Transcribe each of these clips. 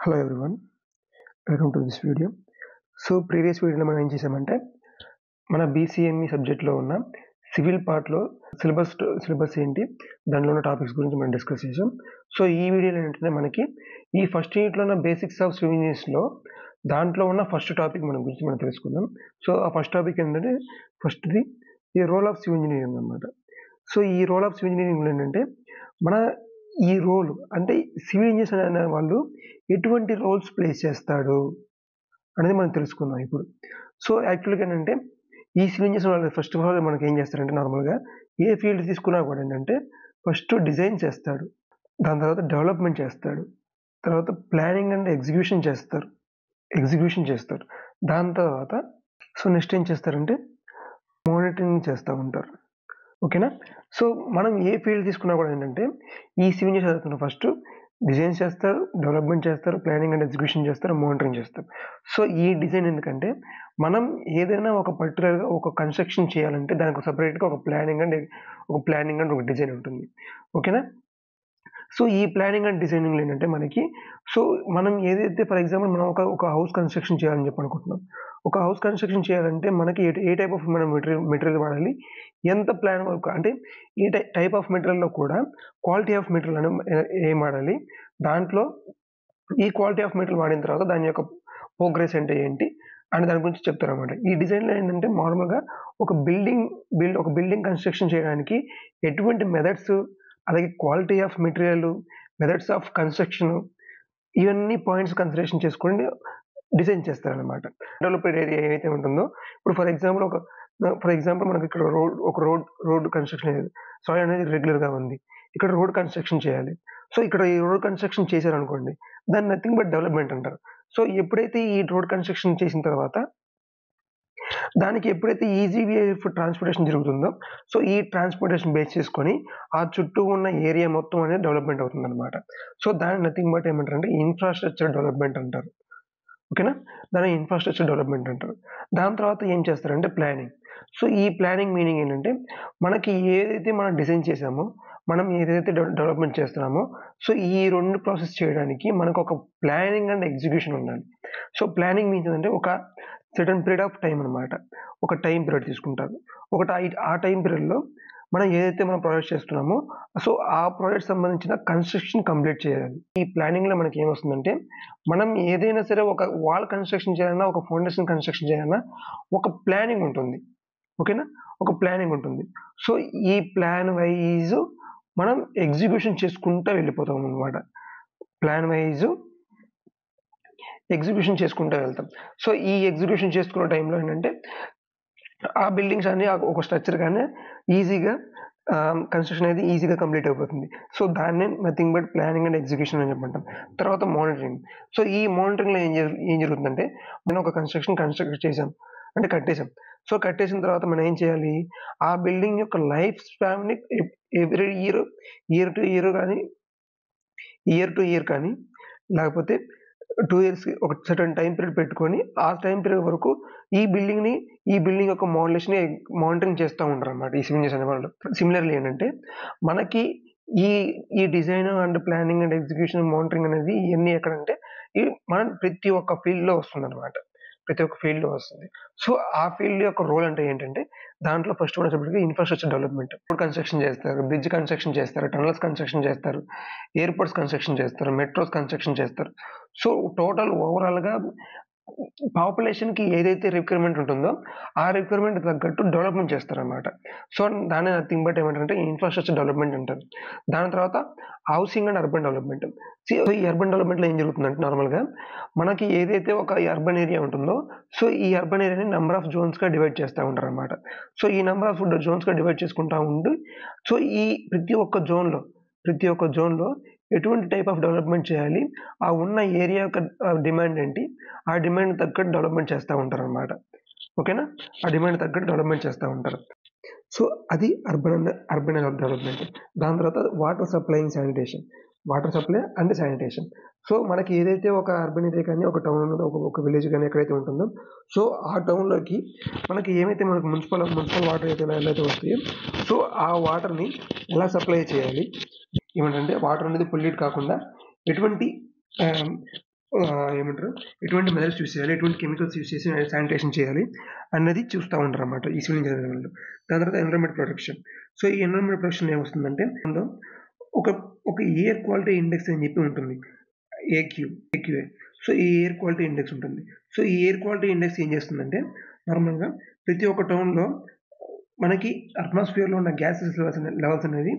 Hello everyone, welcome to this video. So previous వీడియోలో మనం ఏం చేసామంటే మన BCME సబ్జెక్ట్లో ఉన్న సివిల్ పార్ట్లో సిలబస్ ఏంటి, దానిలో ఉన్న టాపిక్స్ గురించి మనం డిస్కస్ చేసాం. సో ఈ వీడియోలో ఏంటంటే మనకి ఈ ఫస్ట్ యూనిట్లో ఉన్న బేసిక్స్ ఆఫ్ సివిల్ ఇంజనీర్స్లో దాంట్లో ఉన్న ఫస్ట్ టాపిక్ గురించి మనం తెలుసుకుందాం. సో ఆ ఫస్ట్ టాపిక్ ఏంటంటే ఫస్ట్ది ఈ రోల్ ఆఫ్ సివిల్ ఇంజనీరింగ్ అనమాట. సో ఈ రోల్ ఆఫ్ సివిల్ ఇంజనీరింగ్లో ఏంటంటే మన ఈ రోల్ అంటే సివిల్ ఇంజనీర్స్ అనే వాళ్ళు ఎటువంటి రోల్స్ ప్లే చేస్తాడు అనేది మనం తెలుసుకుందాం ఇప్పుడు. సో యాక్చువల్గా ఏంటంటే ఈ సివిల్ ఇంజనీర్స్ వాళ్ళు ఫస్ట్ ఆఫ్ ఆల్ మనకి ఏం చేస్తారంటే నార్మల్గా ఏ ఫీల్డ్ తీసుకున్నా కూడా ఏంటంటే ఫస్ట్ డిజైన్ చేస్తాడు, దాని తర్వాత డెవలప్మెంట్ చేస్తాడు, తర్వాత ప్లానింగ్ అండ్ ఎగ్జిక్యూషన్ చేస్తారు. దాని తర్వాత సో నెక్స్ట్ ఏం చేస్తారంటే మానిటరింగ్ చేస్తూ ఉంటారు. ఓకేనా. సో మనం ఏ ఫీల్డ్ తీసుకున్నా కూడా ఏంటంటే ఈ సివిల్ ఇంజనీర్స్ చదువుతున్న ఫస్ట్ డిజైన్ చేస్తారు, డెవలప్మెంట్ చేస్తారు, ప్లానింగ్ అండ్ ఎగ్జిక్యూషన్ చేస్తారు, మానిటరింగ్ చేస్తారు. సో ఈ డిజైన్ ఎందుకంటే మనం ఏదైనా ఒక పర్టికులర్గా ఒక కన్స్ట్రక్షన్ చేయాలంటే దానికి సపరేట్గా ఒక ప్లానింగ్ అండ్ ఒక డిజైన్ ఉంటుంది. ఓకేనా. సో ఈ ప్లానింగ్ అండ్ డిజైనింగ్లో ఏంటంటే మనకి సో మనం ఏదైతే ఫర్ ఎగ్జాంపుల్ మనం ఒక హౌస్ కన్స్ట్రక్షన్ చేయాలని చెప్పి అనుకుంటున్నాం. ఒక హౌస్ కన్స్ట్రక్షన్ చేయాలంటే మనకి ఏ టైప్ ఆఫ్ మనం మెటీరియల్ వాడాలి, ఎంత ప్లాన్ వర్క్ అంటే ఈ టైప్ ఆఫ్ మెటీరియల్లో కూడా క్వాలిటీ ఆఫ్ మెటీరియల్ అని ఏం వాడాలి, దాంట్లో ఈ క్వాలిటీ ఆఫ్ మెటీరియల్ వాడిన తర్వాత దాని యొక్క ప్రోగ్రెస్ అంటే ఏంటి అని దాని గురించి చెప్తారన్నమాట. ఈ డిజైన్లో ఏంటంటే నార్మల్గా ఒక బిల్డింగ్ కన్స్ట్రక్షన్ చేయడానికి ఎటువంటి మెథడ్స్, అలాగే quality of material, methods of construction, ఇవన్నీ పాయింట్స్ కన్సిడరేషన్ చేసుకొని డిజైన్ చేస్తారనమాట. డెవలప్డ్ ఏరియా ఏదైతే ఉంటుందో ఇప్పుడు ఫర్ ఎగ్జాంపుల్ మనకి ఇక్కడ రోడ్ కన్స్ట్రక్షన్ సాయిల్ అనేది రెగ్యులర్గా ఉంది, ఇక్కడ రోడ్ కన్స్ట్రక్షన్ చేయాలి. సో ఇక్కడ ఈ రోడ్ కన్స్ట్రక్షన్ చేశారనుకోండి, దాన్ని నథింగ్ బట్ డెవలప్మెంట్ అంటారు. సో ఎప్పుడైతే ఈ రోడ్ కన్స్ట్రక్షన్ చేసిన తర్వాత దానికి ఎప్పుడైతే ఈజీ వే ఆఫ్ ట్రాన్స్పోర్టేషన్ జరుగుతుందో సో ఈ ట్రాన్స్పోర్టేషన్ బేస్ చేసుకొని ఆ చుట్టూ ఉన్న ఏరియా మొత్తం అనేది డెవలప్మెంట్ అవుతుందన్నమాట. సో దాన్ని నథింగ్ బట్ ఏమంటారంటే ఇన్ఫ్రాస్ట్రక్చర్ డెవలప్మెంట్ అంటారు. ఓకేనా. దాన్ని ఇన్ఫ్రాస్ట్రక్చర్ డెవలప్మెంట్ అంటారు. దాని తర్వాత ఏం చేస్తారంటే ప్లానింగ్. సో ఈ ప్లానింగ్ మీనింగ్ ఏంటంటే మనకి ఏదైతే మనం డిజైన్ చేసామో, మనం ఏదైతే డెవలప్మెంట్ చేస్తున్నామో సో ఈ రెండు ప్రాసెస్ చేయడానికి మనకు ఒక ప్లానింగ్ అండ్ ఎగ్జిక్యూషన్ ఉండాలి. సో ప్లానింగ్ మీన్స్ ఏంటంటే ఒక సర్టన్ పీరియడ్ ఆఫ్ టైం అనమాట. ఒక టైం పీరియడ్ తీసుకుంటారు. ఆ టైం పీరియడ్లో మనం ఏదైతే మనం ప్రాజెక్ట్ చేస్తున్నామో సో ఆ ప్రాజెక్ట్ సంబంధించిన కన్స్ట్రక్షన్ కంప్లీట్ చేయాలి. ఈ ప్లానింగ్లో మనకి ఏమొస్తుందంటే మనం ఏదైనా సరే ఒక వాల్ కన్స్ట్రక్షన్ చేయాలన్నా, ఒక ఫౌండేషన్ కన్స్ట్రక్షన్ చేయాలన్నా ఒక ప్లానింగ్ ఉంటుంది. ఓకేనా. ఒక ప్లానింగ్ ఉంటుంది. సో ఈ ప్లాన్ వైజ్ మనం ఎగ్జిక్యూషన్ చేసుకుంటూ వెళ్ళిపోతాం అనమాట. ప్లాన్ వైజ్ ఎగ్జిక్యూషన్ చేసుకుంటూ వెళ్తాం. సో ఈ ఎగ్జిక్యూషన్ చేసుకునే టైంలో ఏంటంటే ఆ బిల్డింగ్స్ అన్ని ఒక స్ట్రక్చర్ కానీ ఈజీగా కన్స్ట్రక్షన్ అనేది ఈజీగా కంప్లీట్ అయిపోతుంది. సో దాన్నే nothing but planning and execution అని చెప్పంటాం. తర్వాత మానిటరింగ్. సో ఈ మానిటరింగ్లో ఏం జరుగుతుందంటే మనం ఒక కన్స్ట్రక్ట్ చేసాం అంటే కట్టేసాం. సో కట్టేసిన తర్వాత మనం ఏం చేయాలి, ఆ బిల్డింగ్ యొక్క లైఫ్ స్పాన్ని ఎవ్రీ ఇయర్ టు ఇయర్ కానీ లేకపోతే 2 ఇయర్స్‌కి ఒక సర్టెన్ టైం పీరియడ్ పెట్టుకొని ఆ టైం పీరియడ్ వరకు ఈ బిల్డింగ్ యొక్క మానిటరింగ్ చేస్తూ ఉంటారన్నమాట ఈ సివిల్ ఇంజనీర్స్ అనేవాళ్ళు. సిమిలర్లీ ఏంటంటే మనకి ఈ design and planning and execution monitoring అనేది ఇవన్నీ ఎక్కడంటే మనం ప్రతి ఒక్క ఫీల్డ్లో వస్తుందన్నమాట. సో ఆ ఫీల్డ్ యొక్క రోల్ అంటే ఏంటంటే దాంట్లో ఫస్ట్ వచ్చేప్పటికి ఇన్ఫ్రాస్ట్రక్చర్ డెవలప్మెంట్. రోడ్ కన్స్ట్రక్షన్ చేస్తారు, బ్రిడ్జ్ కన్స్ట్రక్షన్ చేస్తారు, టనల్స్ కన్స్ట్రక్షన్ చేస్తారు, ఎయిర్పోర్ట్స్ కన్స్ట్రక్షన్ చేస్తారు, మెట్రోస్ కన్స్ట్రక్షన్ చేస్తారు. సో టోటల్ ఓవరాల్‌గా పాపులేషన్‌కి ఏదైతే రిక్వైర్మెంట్ ఉంటుందో ఆ రిక్వైర్మెంట్ తగ్గట్టు డెవలప్మెంట్ చేస్తారన్నమాట. సో దాన్ని నథింగ్ బట్ ఏమంటారంటే ఇన్ఫ్రాస్ట్రక్చర్ డెవలప్మెంట్ అంటారు. దాని తర్వాత హౌసింగ్ అండ్ అర్బన్ డెవలప్మెంట్. ఈ అర్బన్ డెవలప్మెంట్‌లో ఏం జరుగుతుందంటే నార్మల్‌గా మనకి ఏదైతే ఒక అర్బన్ ఏరియా ఉంటుందో సో ఈ అర్బన్ ఏరియాని నంబర్ ఆఫ్ జోన్స్‌గా డివైడ్ చేస్తూ ఉంటారన్నమాట. సో ఈ నంబర్ ఆఫ్ జోన్స్‌గా డివైడ్ చేసుకుంటా ఉండి సో ఈ ప్రతి ఒక్క జోన్‌లో ఎటువంటి టైప్ ఆఫ్ డెవలప్మెంట్ చేయాలి, ఆ ఉన్న ఏరియా యొక్క డిమాండ్ ఏంటి, ఆ డిమాండ్ తగ్గట్టు డెవలప్మెంట్ చేస్తూ ఉంటారన్నమాట. ఓకేనా. ఆ డిమాండ్ తగ్గట్టు డెవలప్మెంట్ చేస్తూ ఉంటారు. సో అది అర్బన్ డెవలప్మెంట్. దాని తర్వాత water supply and sanitation. So మనకి ఏదైతే ఒక అర్బన్ ఏరియా కానీ ఒక టౌన్ ఒక విలేజ్ కానీ ఎక్కడైతే ఉంటుందో సో ఆ టౌన్లోకి మనకి ఏమైతే మనకు మున్సిపల్ వాటర్ అయితే వస్తాయో సో ఆ వాటర్ని ఎలా సప్లై చేయాలి, ఏమంటే వాటర్ అనేది పొల్యూట్ కాకుండా ఎటువంటి ఏమంటారు, ఎటువంటి మెథడ్స్ యూజ్ చేయాలి, ఎటువంటి కెమికల్స్ యూజ్ చేసి శానిటేషన్ చేయాలి అన్నది చూస్తూ ఉంటారన్నమాట ఈ సివిల్ ఇంజనీరింగ్ వాళ్ళు. దాని తర్వాత ఎన్విరాన్మెంట్ ప్రొటెక్షన్. సో ఈ ఎన్విరాన్మెంట్ ప్రొటెక్షన్ ఏమొస్తుందంటే అందులో ఒక ఒక ఎయిర్ క్వాలిటీ ఇండెక్స్ అని చెప్పి ఉంటుంది, ఏక్యూఏ. సో ఈ ఎయిర్ క్వాలిటీ ఇండెక్స్ ఉంటుంది. సో ఈ ఎయిర్ క్వాలిటీ ఇండెక్స్ ఏం చేస్తుందంటే నార్మల్గా ప్రతి ఒక్క టౌన్లో మనకి అట్మాస్ఫియర్లో ఉన్న గ్యాసెస్ లెవెల్స్ అనేది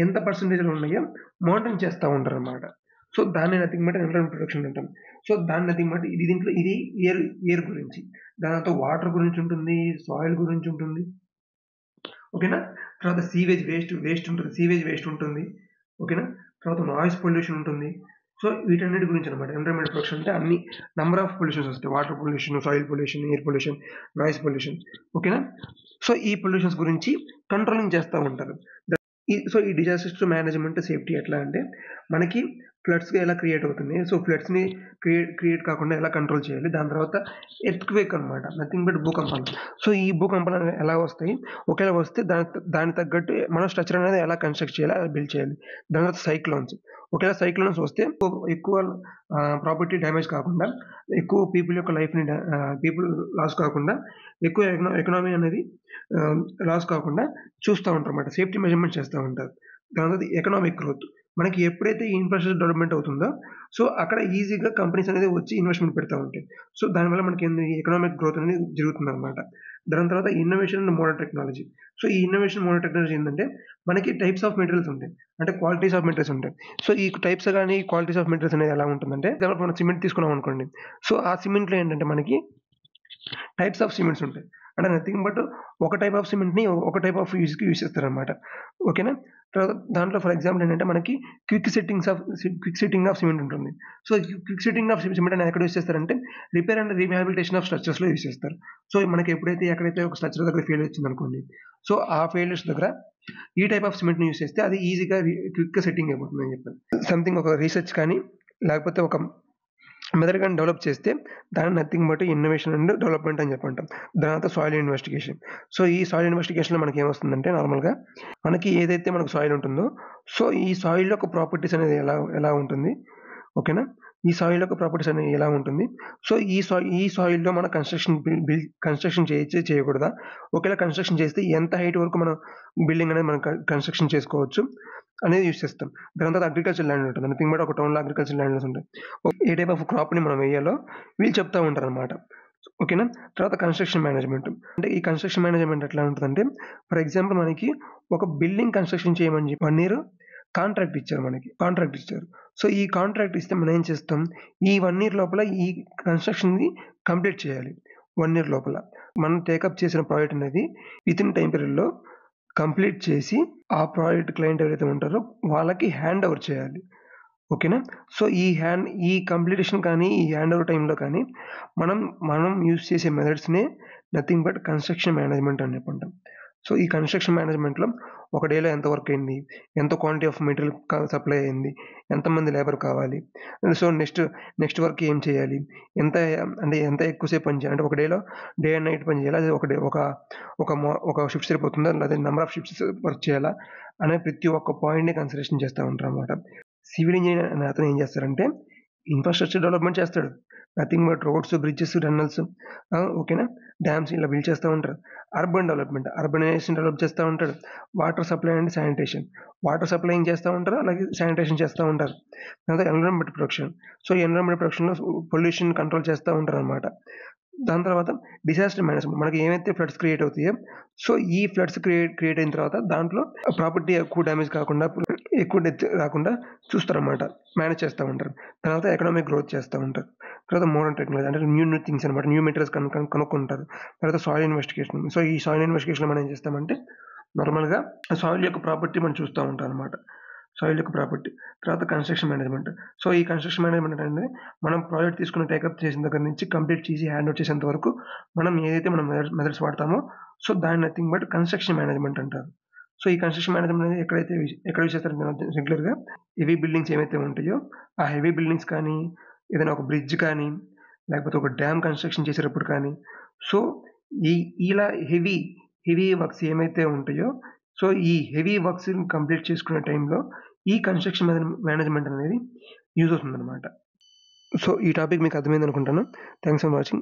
ఎంత పర్సెంటేజ్లో ఉన్నాయో మానిటరింగ్ చేస్తూ ఉంటారు అనమాట. సో దాన్ని నథింగ్ బట్ ఎన్విరాన్మెంట్ ప్రొటెక్షన్ అంటాం. సో దాన్ని నథింగ్ బట్ దీంట్లో ఇది ఎయిర్ గురించి, దాంతో వాటర్ గురించి ఉంటుంది, సాయిల్ గురించి ఉంటుంది, ఓకేనా. తర్వాత వేస్ట్ ఉంటుంది, సీవేజ్ వేస్ట్ ఉంటుంది, ఓకేనా. తర్వాత నాయిస్ పొల్యూషన్ ఉంటుంది. సో వీటన్నిటి గురించి అనమాట ఎన్విరాన్మెంట్ ప్రొటెక్షన్ అంటే. అన్ని నెంబర్ ఆఫ్ పొల్యూషన్స్ వస్తాయి, water pollution, soil pollution, air pollution, noise pollution, ఓకేనా. సో ఈ పొల్యూషన్స్ గురించి కంట్రోలింగ్ చేస్తూ ఉంటారు. సో ఈ డిజాస్టర్ మేనేజ్మెంట్ సేఫ్టీ ఎట్లా అంటే మనకి ఫ్లడ్స్గా ఎలా క్రియేట్ అవుతుంది, సో ఫ్లడ్స్ని క్రియేట్ కాకుండా ఎలా కంట్రోల్ చేయాలి. దాని తర్వాత ఎర్త్క్వేక్ అనమాట, నథింగ్ బట్ భూకంపాలు. సో ఈ భూకంపాలు ఎలా వస్తాయి, ఒకవేళ వస్తే దాని తగ్గట్టు మనం స్ట్రక్చర్ అనేది ఎలా కన్స్ట్రక్ట్ చేయాలి, ఎలా బిల్డ్ చేయాలి. దాని తర్వాత సైక్లోన్స్, ఒకవేళ సైక్లోన్స్ వస్తే ఎక్కువ ప్రాపర్టీ డ్యామేజ్ కాకుండా, ఎక్కువ పీపుల్ యొక్క లైఫ్ని పీపుల్ లాస్ కాకుండా, ఎక్కువ ఎకనామీ అనేది లాస్ కాకుండా చూస్తూ ఉంటారు అన్నమాట, సేఫ్టీ మెజర్మెంట్ చేస్తూ ఉంటారు. దాని తర్వాత ఎకనామిక్ గ్రోత్, మనకి ఎప్పుడైతే ఈ ఇన్ఫ్రాస్ట్రక్చర్ డెవలప్మెంట్ అవుతుందో సో అక్కడ ఈజీగా కంపెనీస్ అనేది వచ్చి ఇన్వెస్ట్మెంట్ పెడతా ఉంటాయి. సో దానివల్ల మనకి ఎకనామిక్ గ్రోత్ అనేది జరుగుతుంది అనమాట. దాని తర్వాత innovation and modern technology. So ఈ ఇన్నోవేషన్ మోడర్న్ టెక్నాలజీ ఏంటంటే మనకి టైప్స్ ఆఫ్ మెటీరియల్స్ ఉంటాయి, అంటే క్వాలిటీస్ ఆఫ్ మెటీరియల్స్ ఉంటాయి. సో ఈ టైప్స్ కానీ క్వాలిటీస్ ఆఫ్ మెటీరియల్స్ అనేది ఎలా ఉంటుందంటే, మనం సిమెంట్ తీసుకున్నాం అనుకోండి, సో ఆ సిమెంట్లో ఏంటంటే మనకి టైప్స్ ఆఫ్ సిమెంట్స్ ఉంటాయి. అంటే నథింగ్ బట్ ఒక టైప్ ఆఫ్ సిమెంట్ని ఒక టైప్ ఆఫ్ యూజ్ చేస్తారనమాట, ఓకేనా. తర్వాత దాంట్లో ఫర్ ఎగ్జాంపుల్ ఏంటంటే మనకి క్విక్ సెట్టింగ్ ఆఫ్ సిమెంట్ ఉంటుంది. So quick setting of cement అనేది ఎక్కడ యూజ్ చేస్తారంటే రిపేర్ అండ్ రీహాబిలిటేషన్ ఆఫ్ స్ట్రక్చర్స్లో యూజ్ చేస్తారు. సో మనకి ఎక్కడైతే ఒక స్ట్రక్చర్ దగ్గర ఫెయిల్ వచ్చింది అనుకోండి, సో ఆ ఫెయిల్యూర్స్ దగ్గర ఈ టైప్ ఆఫ్ సిమెంట్ని యూజ్ చేస్తే అది ఈజీగా క్విక్గా సెట్టింగ్ అయిపోతుంది అని చెప్పారు. సంథింగ్ ఒక రీసెర్చ్ కానీ లేకపోతే ఒక మెథడ్ కానీ డెవలప్ చేస్తే దాన్ని nothing but innovation and development అని చెప్పంటాం. దాని తర్వాత సాయిల్ ఇన్వెస్టిగేషన్. సో ఈ సాయిల్ ఇన్వెస్టిగేషన్లో మనకి ఏమొస్తుందంటే నార్మల్గా మనకి ఏదైతే మనకు సాయిల్ ఉంటుందో సో ఈ సాయిల్ యొక్క ప్రాపర్టీస్ అనేది ఎలా ఉంటుంది, ఓకేనా. ఈ సాయిల్ యొక్క ప్రాపర్టీస్ అనేది ఎలా ఉంటుంది. సో ఈ సాయిల్లో మన కన్స్ట్రక్షన్ చేయకూడదా, ఒకవేళ కన్స్ట్రక్షన్ చేస్తే ఎంత హైట్ వరకు మనం బిల్డింగ్ అనేది మనం కన్స్ట్రక్షన్ చేసుకోవచ్చు అనేది యూజ్ చేస్తాం. దాని తర్వాత అగ్రికల్చర్ ల్యాండ్ ఉంటుంది, నథింగ్ బట్ ఒక టౌన్లో అగ్రికల్చర్ ల్యాండ్స్ ఉంటాయి. ఏ టైప్ ఆఫ్ క్రాప్ని మనం వేయాలో వీళ్ళు చెప్తూ ఉంటారు అనమాట, ఓకేనా. తర్వాత కన్స్ట్రక్షన్ మేనేజ్మెంట్, అంటే ఈ కన్స్ట్రక్షన్ మేనేజ్మెంట్ ఎట్లా ఉంటుందంటే ఫర్ ఎగ్జాంపుల్ మనకి ఒక బిల్డింగ్ కన్స్ట్రక్షన్ చేయమని చెప్పి 1 year కాంట్రాక్ట్ ఇచ్చారు. సో ఈ కాంట్రాక్ట్ ఇస్తే మనం ఏం చేస్తాం, ఈ 1 year లోపల ఈ కన్స్ట్రక్షన్ని కంప్లీట్ చేయాలి. 1 year లోపల మనం టేకప్ చేసిన ప్రాజెక్ట్ అనేది వితిన్ టైం పీరియడ్లో కంప్లీట్ చేసి ఆ ప్రాజెక్ట్ క్లయింట్ ఎవరైతే ఉంటారో వాళ్ళకి హ్యాండ్ ఓవర్ చేయాలి, ఓకేనా. సో ఈ కంప్లీషన్ కానీ ఈ హ్యాండ్ ఓవర్ టైంలో కానీ మనం యూజ్ చేసే మెథడ్స్నే నథింగ్ బట్ కన్స్ట్రక్షన్ మేనేజ్మెంట్ అని చెప్పంటాం. సో ఈ కన్స్ట్రక్షన్ మేనేజ్మెంట్లో ఒక డేలో ఎంత వర్క్ అయింది, ఎంత క్వాంటిటీ ఆఫ్ మెటీరియల్ సప్లై అయింది, ఎంతమంది లేబర్ కావాలి, సో నెక్స్ట్ వర్క్ ఏం చేయాలి, ఎంత ఎక్కువసేపు పని చేయాలి, అంటే ఒక డేలో డే అండ్ నైట్ పని చేయాలా, ఒక షిఫ్ట్ సరిపోతుందా, లేదా నెంబర్ ఆఫ్ షిఫ్ట్స్ వర్క్ చేయాలా అనే ప్రతి ఒక్క పాయింట్ని కన్సిడరేషన్ చేస్తూ ఉంటారు అనమాట. సివిల్ ఇంజనీర్ అనే అతను ఏం చేస్తారంటే ఇన్ఫ్రాస్ట్రక్చర్ డెవలప్మెంట్ చేస్తాడు, nothing but roads, bridges, tunnels, ఓకేనా, డ్యామ్స్ ఇలా బిల్డ్ చేస్తూ ఉంటారు. అర్బనైజేషన్ డెవలప్ చేస్తూ ఉంటాడు. Water supply and sanitation, water supplying చేస్తూ ఉంటారు, అలాగే శానిటేషన్ చేస్తూ ఉంటారు. తర్వాత ఎన్విరాన్మెంట్ ప్రొటెక్షన్, సో ఎన్విరాన్మెంట్ ప్రొటెక్షన్లో పొల్యూషన్ కంట్రోల్ చేస్తూ ఉంటారు అనమాట. దాని తర్వాత డిజాస్టర్ మేనేజ్మెంట్, మనకి ఏమైతే ఫ్లడ్స్ క్రియేట్ అవుతాయో సో ఈ ఫ్లడ్స్ క్రియేట్ అయిన తర్వాత దాంట్లో ప్రాపర్టీ ఎక్కువ డ్యామేజ్ కాకుండా, ఎక్కువ డెత్ రాకుండా చూస్తారన్నమాట, మేనేజ్ చేస్తూ ఉంటారు. తర్వాత ఎకనామిక్ గ్రోత్ చేస్తూ ఉంటారు. తర్వాత మోడర్న్ టెక్నాలజీ, అంటే న్యూ థింగ్స్ అనమాట, న్యూ మెటీరియల్స్ కనుక్కుంటారు. తర్వాత సాయిల్ ఇన్వెస్టిగేషన్, సో ఈ సాయిల్ ఇన్వెస్టిగేషన్లో మనం ఏం చేస్తామంటే నార్మల్గా సాయిల్ యొక్క ప్రాపర్టీ మనం చూస్తూ ఉంటాం అనమాట, సాయిల్ యొక్క ప్రాపర్టీ. తర్వాత కన్స్ట్రక్షన్ మేనేజ్మెంట్, సో ఈ కన్స్ట్రక్షన్ మేనేజ్మెంట్ అనేది మనం ప్రాజెక్ట్ తీసుకుని టేకప్ చేసిన దగ్గర నుంచి కంప్లీట్ చేసి హ్యాండ్ ఓవర్ చేసేంత వరకు మనం ఏదైతే మనం మెథడ్స్ వాడతామో సో దాన్ని నథింగ్ బట్ కన్స్ట్రక్షన్ మేనేజ్మెంట్ అంటారు. సో ఈ కన్స్ట్రక్షన్ మేనేజ్మెంట్ అనేది ఎక్కడ యూజ్ చేస్తారు రెగ్యులర్గా, హెవీ బిల్డింగ్స్ ఏవైతే ఉంటాయో ఆ హెవీ బిల్డింగ్స్ కానీ, ఏదైనా ఒక బ్రిడ్జ్ కానీ, లేకపోతే ఒక డ్యామ్ కన్స్ట్రక్షన్ చేసేటప్పుడు కానీ, సో ఇలా హెవీ వర్క్స్ ఏమైతే ఉంటాయో సో ఈ హెవీ వర్క్స్ని కంప్లీట్ చేసుకునే టైంలో ఈ కన్స్ట్రక్షన్ మేనేజ్మెంట్ అనేది యూజ్ అవుతుందన్నమాట. సో, ఈ టాపిక్ మీకు అర్థమైందనుకుంటాను. Thanks for watching.